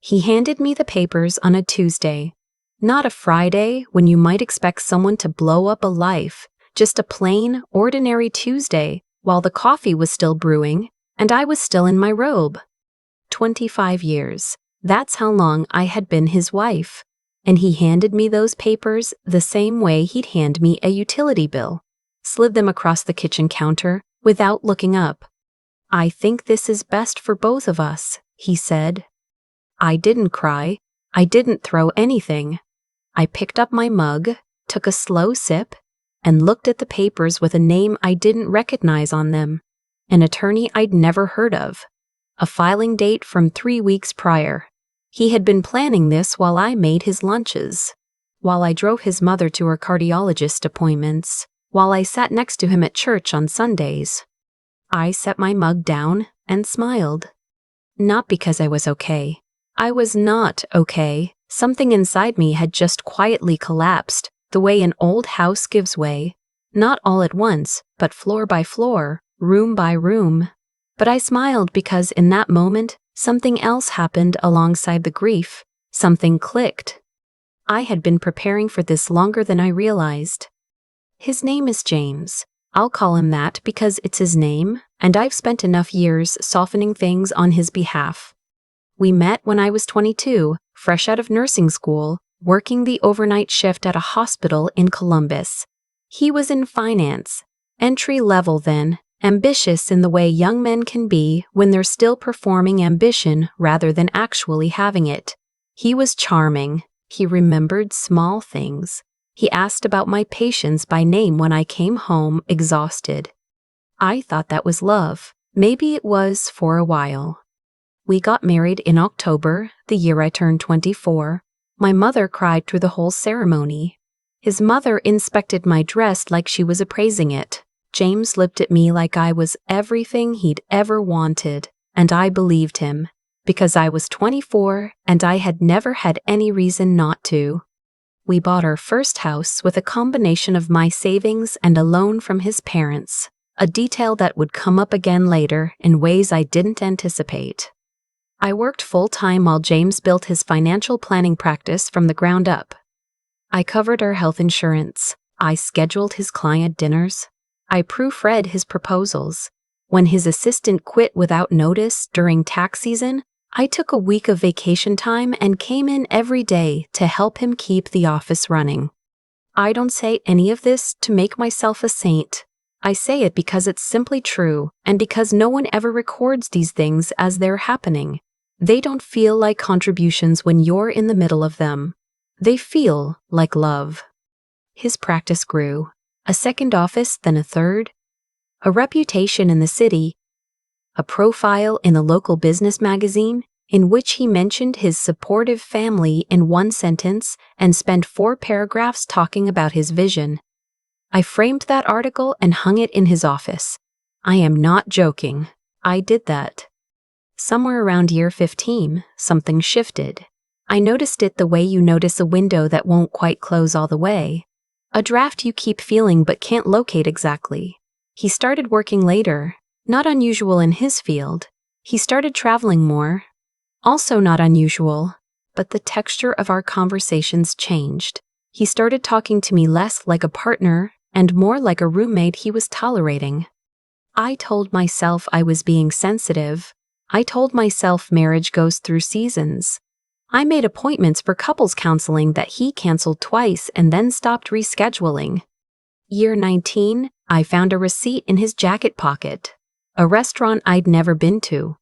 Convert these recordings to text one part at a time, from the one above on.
He handed me the papers on a Tuesday. Not a Friday when you might expect someone to blow up a life, just a plain, ordinary Tuesday while the coffee was still brewing and I was still in my robe. 25 years. That's how long I had been his wife. And he handed me those papers the same way he'd hand me a utility bill. Slid them across the kitchen counter without looking up. "I think this is best for both of us," he said. I didn't cry. I didn't throw anything. I picked up my mug, took a slow sip, and looked at the papers with a name I didn't recognize on them, an attorney I'd never heard of, a filing date from 3 weeks prior. He had been planning this while I made his lunches, while I drove his mother to her cardiologist appointments, while I sat next to him at church on Sundays. I set my mug down and smiled. Not because I was okay. I was not okay. Something inside me had just quietly collapsed, the way an old house gives way, not all at once, but floor by floor, room by room. But I smiled because in that moment, something else happened alongside the grief. Something clicked. I had been preparing for this longer than I realized. His name is James. I'll call him that because it's his name, and I've spent enough years softening things on his behalf. We met when I was 22, fresh out of nursing school, working the overnight shift at a hospital in Columbus. He was in finance, entry level then, ambitious in the way young men can be when they're still performing ambition rather than actually having it. He was charming. He remembered small things. He asked about my patients by name when I came home exhausted. I thought that was love. Maybe it was for a while. We got married in October, the year I turned 24. My mother cried through the whole ceremony. His mother inspected my dress like she was appraising it. James looked at me like I was everything he'd ever wanted, and I believed him, because I was 24 and I had never had any reason not to. We bought our first house with a combination of my savings and a loan from his parents, a detail that would come up again later in ways I didn't anticipate. I worked full-time while James built his financial planning practice from the ground up. I covered our health insurance. I scheduled his client dinners. I proofread his proposals. When his assistant quit without notice during tax season, I took a week of vacation time and came in every day to help him keep the office running. I don't say any of this to make myself a saint. I say it because it's simply true and because no one ever records these things as they're happening. They don't feel like contributions when you're in the middle of them. They feel like love. His practice grew. A second office, then a third. A reputation in the city. A profile in a local business magazine in which he mentioned his supportive family in one sentence and spent 4 paragraphs talking about his vision. I framed that article and hung it in his office. I am not joking. I did that. Somewhere around year 15, something shifted. I noticed it the way you notice a window that won't quite close all the way. A draft you keep feeling but can't locate exactly. He started working later. Not unusual in his field. He started traveling more. Also not unusual, but the texture of our conversations changed. He started talking to me less like a partner and more like a roommate he was tolerating. I told myself I was being sensitive. I told myself marriage goes through seasons. I made appointments for couples counseling that he canceled twice and then stopped rescheduling. Year 19, I found a receipt in his jacket pocket. A restaurant I'd never been to.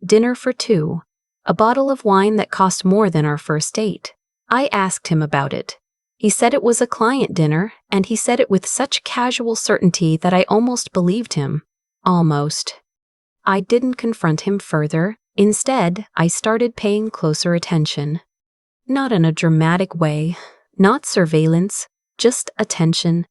Dinner for 2. A bottle of wine that cost more than our first date. I asked him about it. He said it was a client dinner, and he said it with such casual certainty that I almost believed him. Almost. I didn't confront him further. Instead, I started paying closer attention. Not in a dramatic way, not surveillance, just attention.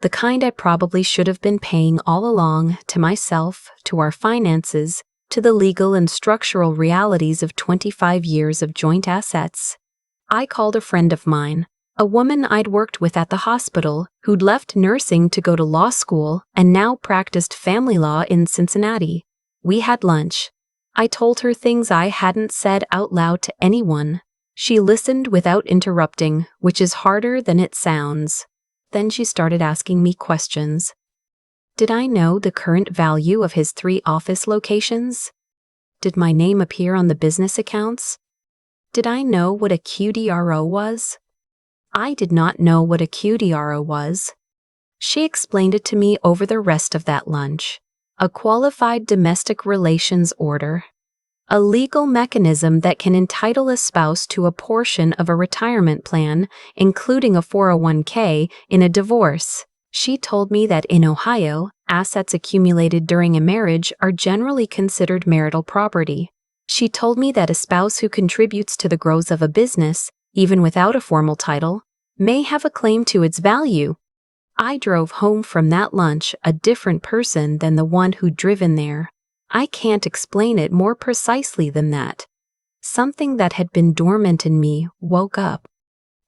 The kind I probably should have been paying all along to myself, to our finances, to the legal and structural realities of 25 years of joint assets. I called a friend of mine, a woman I'd worked with at the hospital who'd left nursing to go to law school and now practiced family law in Cincinnati. We had lunch. I told her things I hadn't said out loud to anyone. She listened without interrupting, which is harder than it sounds. Then she started asking me questions. Did I know the current value of his 3 office locations? Did my name appear on the business accounts? Did I know what a QDRO was? I did not know what a QDRO was. She explained it to me over the rest of that lunch. A qualified domestic relations order. A legal mechanism that can entitle a spouse to a portion of a retirement plan, including a 401k, in a divorce. She told me that in Ohio, assets accumulated during a marriage are generally considered marital property. She told me that a spouse who contributes to the growth of a business, even without a formal title, may have a claim to its value. I drove home from that lunch a different person than the one who'd driven there. I can't explain it more precisely than that. Something that had been dormant in me woke up.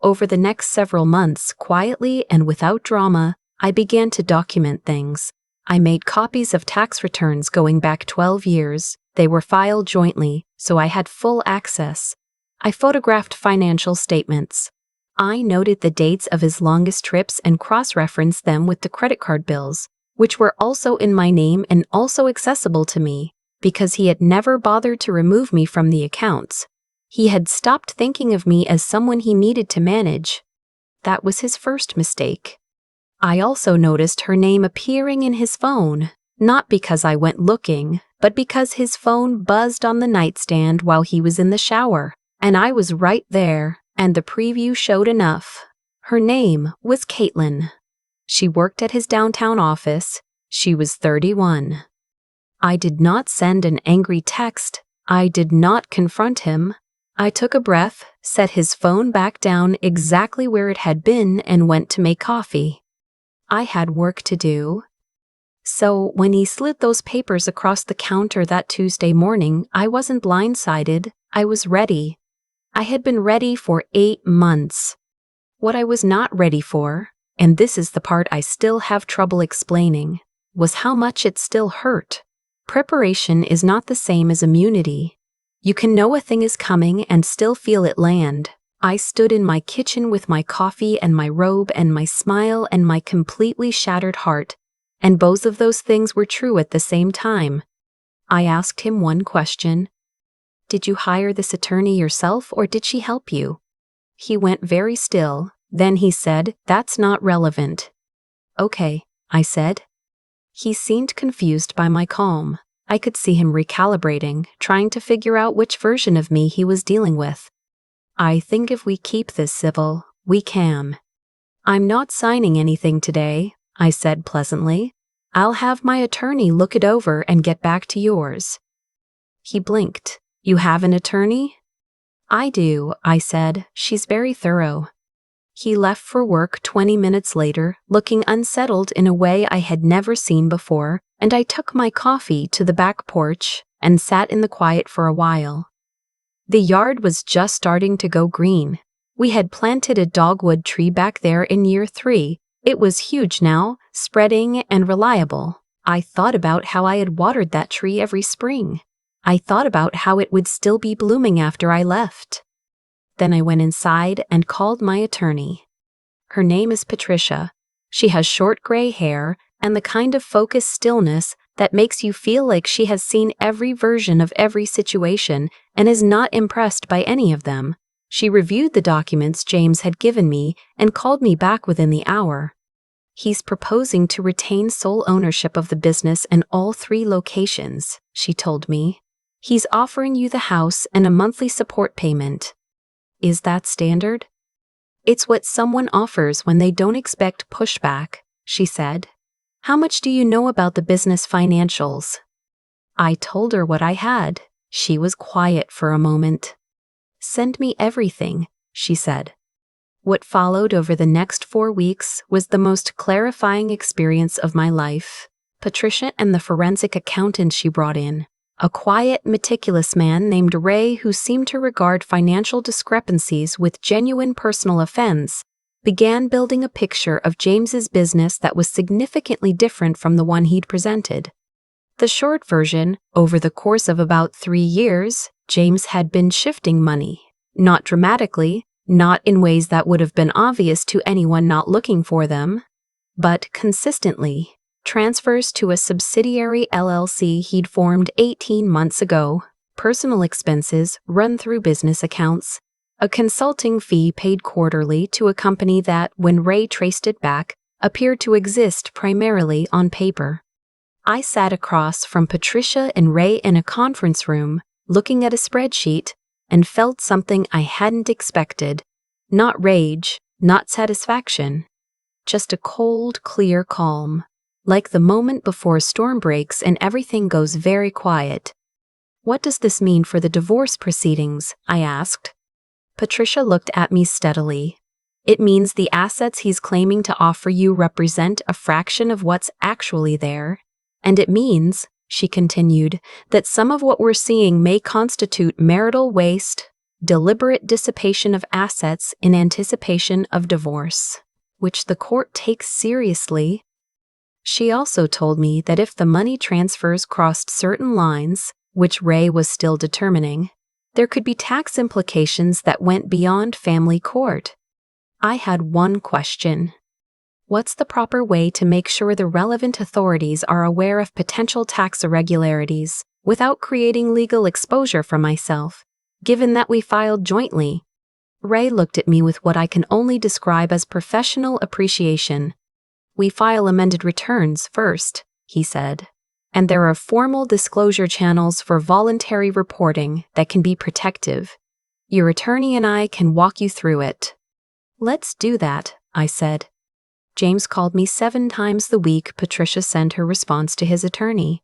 Over the next several months, quietly and without drama, I began to document things. I made copies of tax returns going back 12 years. They were filed jointly, so I had full access. I photographed financial statements. I noted the dates of his longest trips and cross-referenced them with the credit card bills, which were also in my name and also accessible to me, because he had never bothered to remove me from the accounts. He had stopped thinking of me as someone he needed to manage. That was his first mistake. I also noticed her name appearing in his phone, not because I went looking, but because his phone buzzed on the nightstand while he was in the shower, and I was right there, and the preview showed enough. Her name was Caitlin. She worked at his downtown office. She was 31. I did not send an angry text. I did not confront him. I took a breath, set his phone back down exactly where it had been, and went to make coffee. I had work to do. So when he slid those papers across the counter that Tuesday morning, I wasn't blindsided. I was ready. I had been ready for 8 months. What I was not ready for, and this is the part I still have trouble explaining, was how much it still hurt. Preparation is not the same as immunity. You can know a thing is coming and still feel it land. I stood in my kitchen with my coffee and my robe and my smile and my completely shattered heart, and both of those things were true at the same time. I asked him one question. Did you hire this attorney yourself or did she help you? He went very still. Then he said, "That's not relevant." "Okay," I said. He seemed confused by my calm. I could see him recalibrating, trying to figure out which version of me he was dealing with. "I think if we keep this civil, we can." "I'm not signing anything today," I said pleasantly. "I'll have my attorney look it over and get back to yours." He blinked. "You have an attorney?" "I do," I said. "She's very thorough." He left for work 20 minutes later, looking unsettled in a way I had never seen before, and I took my coffee to the back porch and sat in the quiet for a while. The yard was just starting to go green. We had planted a dogwood tree back there in year 3. It was huge now, spreading and reliable. I thought about how I had watered that tree every spring. I thought about how it would still be blooming after I left. Then I went inside and called my attorney. Her name is Patricia. She has short gray hair and the kind of focused stillness that makes you feel like she has seen every version of every situation and is not impressed by any of them. She reviewed the documents James had given me and called me back within the hour. "He's proposing to retain sole ownership of the business and all 3 locations," she told me. "He's offering you the house and a monthly support payment." "Is that standard?" "It's what someone offers when they don't expect pushback," she said. "How much do you know about the business financials?" I told her what I had. She was quiet for a moment. "Send me everything," she said. What followed over the next 4 weeks was the most clarifying experience of my life. Patricia and the forensic accountant she brought in, a quiet, meticulous man named Ray who seemed to regard financial discrepancies with genuine personal offense, began building a picture of James's business that was significantly different from the one he'd presented. The short version, over the course of about 3 years, James had been shifting money. Not dramatically, not in ways that would have been obvious to anyone not looking for them, but consistently. Transfers to a subsidiary LLC he'd formed 18 months ago, personal expenses run through business accounts, a consulting fee paid quarterly to a company that, when Ray traced it back, appeared to exist primarily on paper. I sat across from Patricia and Ray in a conference room, looking at a spreadsheet, and felt something I hadn't expected. Not rage, not satisfaction. Just a cold, clear calm, like the moment before a storm breaks and everything goes very quiet. "What does this mean for the divorce proceedings?" I asked. Patricia looked at me steadily. "It means the assets he's claiming to offer you represent a fraction of what's actually there. And it means," she continued, "that some of what we're seeing may constitute marital waste, deliberate dissipation of assets in anticipation of divorce, which the court takes seriously." She also told me that if the money transfers crossed certain lines, which Ray was still determining, there could be tax implications that went beyond family court. I had one question. What's the proper way to make sure the relevant authorities are aware of potential tax irregularities without creating legal exposure for myself, given that we filed jointly? Ray looked at me with what I can only describe as professional appreciation. "We file amended returns first," he said, "and there are formal disclosure channels for voluntary reporting that can be protective. Your attorney and I can walk you through it." "Let's do that," I said. James called me 7 times the week Patricia sent her response to his attorney.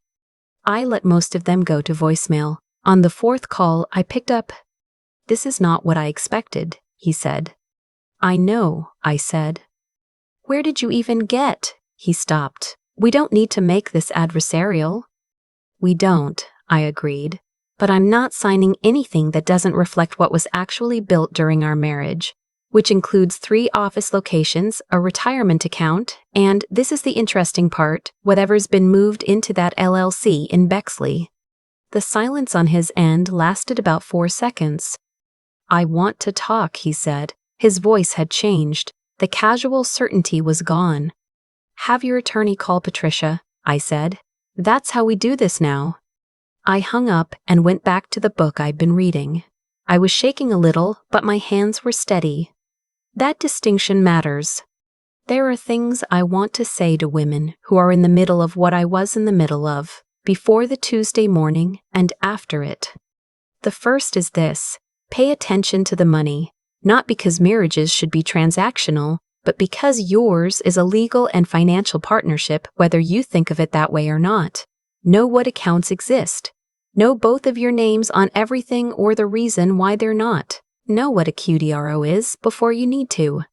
I let most of them go to voicemail. On the 4th call, I picked up. "This is not what I expected," he said. "I know," I said. "Where did you even get?" He stopped. "We don't need to make this adversarial." "We don't," I agreed. "But I'm not signing anything that doesn't reflect what was actually built during our marriage, which includes 3 office locations, a retirement account, and, this is the interesting part, whatever's been moved into that LLC in Bexley." The silence on his end lasted about 4 seconds. "I want to talk," he said. His voice had changed. The casual certainty was gone. "Have your attorney call Patricia," I said. "That's how we do this now." I hung up and went back to the book I'd been reading. I was shaking a little, but my hands were steady. That distinction matters. There are things I want to say to women who are in the middle of what I was in the middle of, before the Tuesday morning and after it. The first is this: pay attention to the money, not because marriages should be transactional, but because yours is a legal and financial partnership, whether you think of it that way or not. Know what accounts exist. Know both of your names on everything or the reason why they're not. Know what a QDRO is before you need to.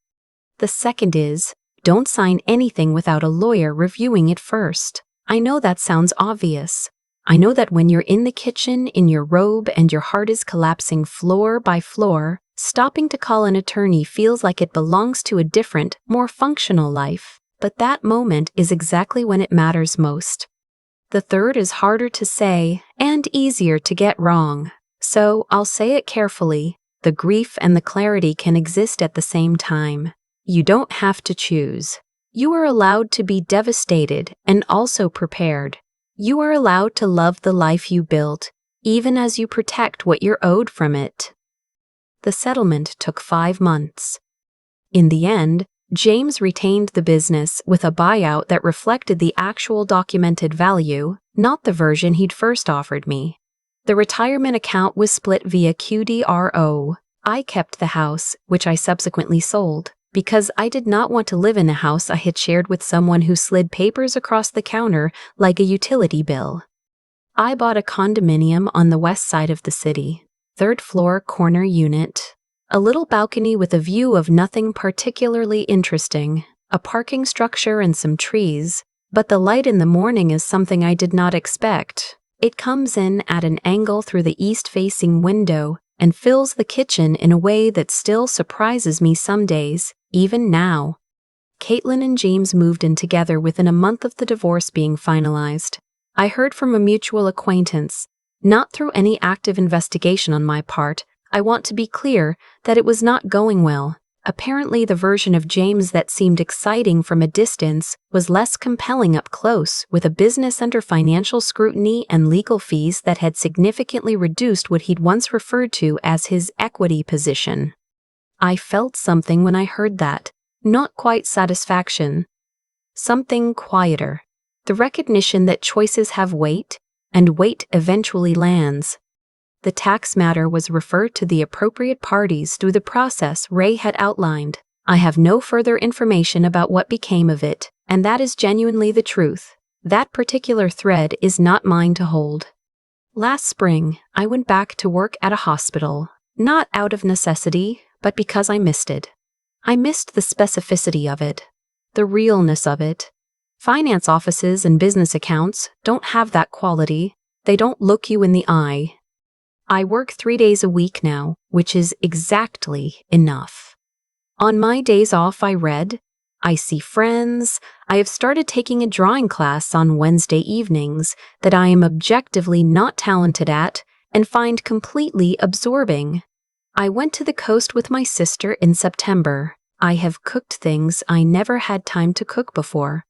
The second is, don't sign anything without a lawyer reviewing it first. I know that sounds obvious. I know that when you're in the kitchen in your robe and your heart is collapsing floor by floor, stopping to call an attorney feels like it belongs to a different, more functional life. But that moment is exactly when it matters most. The third is harder to say and easier to get wrong. So I'll say it carefully. The grief and the clarity can exist at the same time. You don't have to choose. You are allowed to be devastated and also prepared. You are allowed to love the life you built, even as you protect what you're owed from it. The settlement took 5 months. In the end, James retained the business with a buyout that reflected the actual documented value, not the version he'd first offered me. The retirement account was split via QDRO. I kept the house, which I subsequently sold, because I did not want to live in a house I had shared with someone who slid papers across the counter like a utility bill. I bought a condominium on the west side of the city, 3rd floor corner unit. A little balcony with a view of nothing particularly interesting, a parking structure and some trees, but the light in the morning is something I did not expect. It comes in at an angle through the east-facing window and fills the kitchen in a way that still surprises me some days, even now. Caitlin and James moved in together within a month of the divorce being finalized. I heard from a mutual acquaintance, not through any active investigation on my part. I want to be clear that it was not going well. Apparently, the version of James that seemed exciting from a distance was less compelling up close, with a business under financial scrutiny and legal fees that had significantly reduced what he'd once referred to as his equity position. I felt something when I heard that. Not quite satisfaction. Something quieter. The recognition that choices have weight, and weight eventually lands. The tax matter was referred to the appropriate parties through the process Ray had outlined. I have no further information about what became of it, and that is genuinely the truth. That particular thread is not mine to hold. Last spring, I went back to work at a hospital, not out of necessity, but because I missed it. I missed the specificity of it, the realness of it. Finance offices and business accounts don't have that quality. They don't look you in the eye. I work 3 days a week now, which is exactly enough. On my days off, I read, I see friends. I have started taking a drawing class on Wednesday evenings that I am objectively not talented at and find completely absorbing. I went to the coast with my sister in September. I have cooked things I never had time to cook before.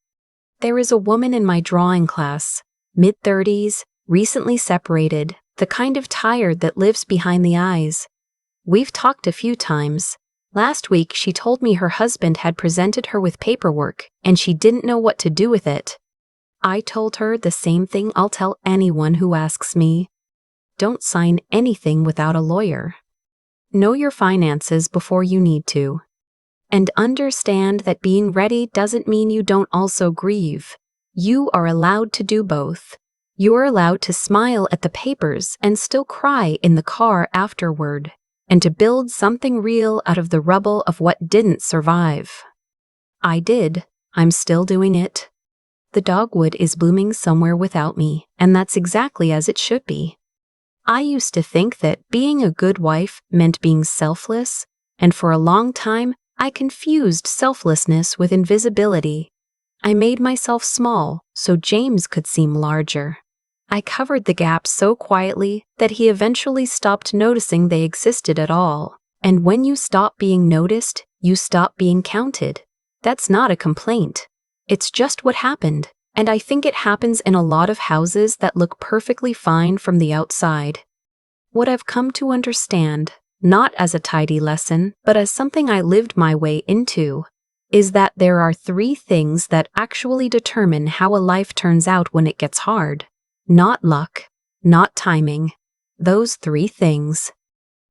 There is a woman in my drawing class, mid-30s, recently separated, the kind of tired that lives behind the eyes. We've talked a few times. Last week she told me her husband had presented her with paperwork and she didn't know what to do with it. I told her the same thing I'll tell anyone who asks me. Don't sign anything without a lawyer. Know your finances before you need to. And understand that being ready doesn't mean you don't also grieve. You are allowed to do both. You are allowed to smile at the papers and still cry in the car afterward, and to build something real out of the rubble of what didn't survive. I did. I'm still doing it. The dogwood is blooming somewhere without me, and that's exactly as it should be. I used to think that being a good wife meant being selfless, and for a long time, I confused selflessness with invisibility. I made myself small so James could seem larger. I covered the gaps so quietly that he eventually stopped noticing they existed at all. And when you stop being noticed, you stop being counted. That's not a complaint. It's just what happened. And I think it happens in a lot of houses that look perfectly fine from the outside. What I've come to understand, not as a tidy lesson, but as something I lived my way into, is that there are 3 things that actually determine how a life turns out when it gets hard. Not luck, not timing. Those 3 things.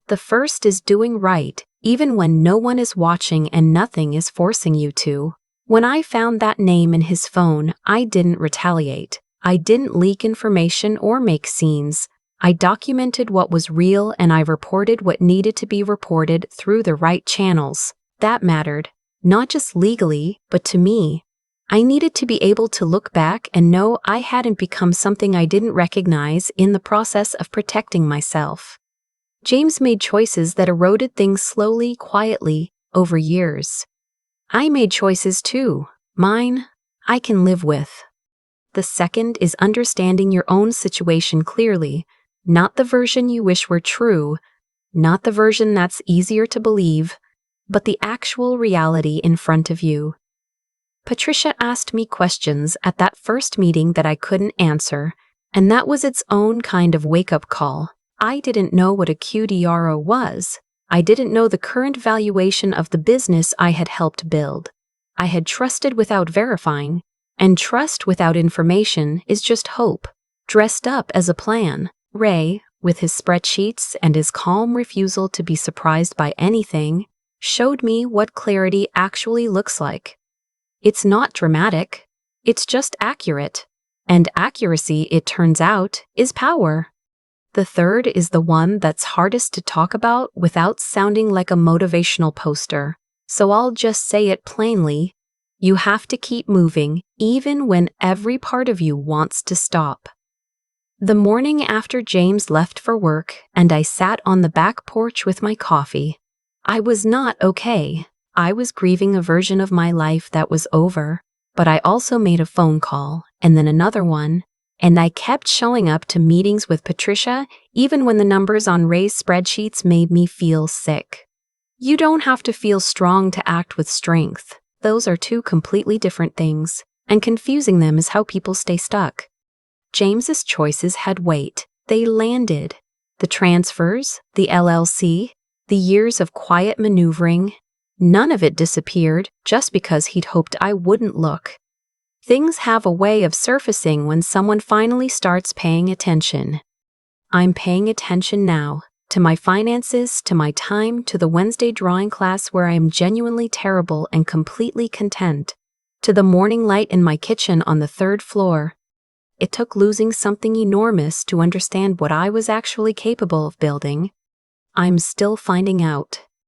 The first is doing right, even when no one is watching and nothing is forcing you to. When I found that name in his phone, I didn't retaliate. I didn't leak information or make scenes. I documented what was real and I reported what needed to be reported through the right channels. That mattered, not just legally, but to me. I needed to be able to look back and know I hadn't become something I didn't recognize in the process of protecting myself. James made choices that eroded things slowly, quietly, over years. I made choices too. Mine, I can live with. The second is understanding your own situation clearly, not the version you wish were true, not the version that's easier to believe, but the actual reality in front of you. Patricia asked me questions at that first meeting that I couldn't answer, and that was its own kind of wake-up call. I didn't know what a QDRO was. I didn't know the current valuation of the business I had helped build. I had trusted without verifying, and trust without information is just hope, dressed up as a plan. Ray, with his spreadsheets and his calm refusal to be surprised by anything, showed me what clarity actually looks like. It's not dramatic, it's just accurate. And accuracy, it turns out, is power. The third is the one that's hardest to talk about without sounding like a motivational poster. So I'll just say it plainly. You have to keep moving, even when every part of you wants to stop. The morning after James left for work and I sat on the back porch with my coffee, I was not okay. I was grieving a version of my life that was over, but I also made a phone call, and then another one, And I kept showing up to meetings with Patricia, even when the numbers on Ray's spreadsheets made me feel sick. You don't have to feel strong to act with strength. Those are two completely different things, and confusing them is how people stay stuck. James's choices had weight. They landed. The transfers, the LLC, the years of quiet maneuvering, none of it disappeared just because he'd hoped I wouldn't look. Things have a way of surfacing when someone finally starts paying attention. I'm paying attention now, to my finances, to my time, to the Wednesday drawing class where I am genuinely terrible and completely content, to the morning light in my kitchen on the 3rd floor. It took losing something enormous to understand what I was actually capable of building. I'm still finding out.